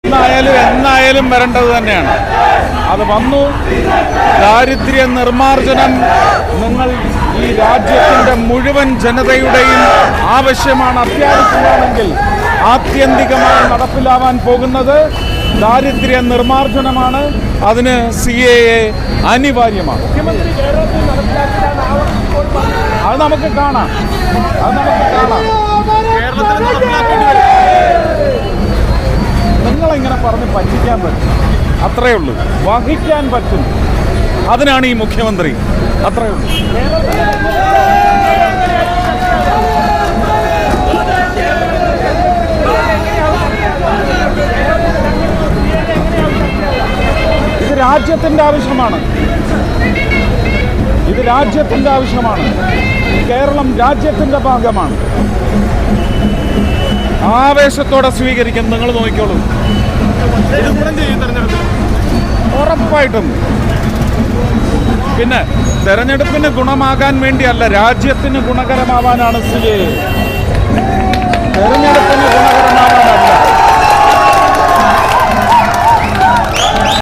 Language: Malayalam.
എന്നായാലും വരേണ്ടത് തന്നെയാണ്. അത് വന്നു. ദാരിദ്ര്യ നിർമ്മാർജ്ജനം നിങ്ങൾ ഈ രാജ്യത്തിൻ്റെ മുഴുവൻ ജനതയുടെയും ആവശ്യമാണ്, അത്യാവശ്യമാണെങ്കിൽ ആത്യന്തികമായി നടപ്പിലാവാൻ പോകുന്നത് ദാരിദ്ര്യ നിർമ്മാർജ്ജനമാണ്. അതിന് CAA അനിവാര്യമാണ്. അത് നമുക്ക് കാണാം. നിങ്ങളിങ്ങനെ പറഞ്ഞ് പറ്റിക്കാൻ പറ്റും, അത്രയേ ഉള്ളൂ. വഹിക്കാൻ പറ്റും, അതിനാണ് ഈ മുഖ്യമന്ത്രി. അത്രയേ ഉള്ളൂ. ഇത് രാജ്യത്തിൻ്റെ ആവശ്യമാണ്. കേരളം രാജ്യത്തിൻ്റെ ഭാഗമാണ്. ആവേശത്തോടെ സ്വീകരിക്കും. നിങ്ങൾ നോക്കിക്കോളൂ. ഉറപ്പായിട്ടും. പിന്നെ തെരഞ്ഞെടുപ്പിന് ഗുണമാകാൻ വേണ്ടിയല്ല, രാജ്യത്തിന് ഗുണകരമാവാനാണ് CAA. തെരഞ്ഞെടുപ്പിന്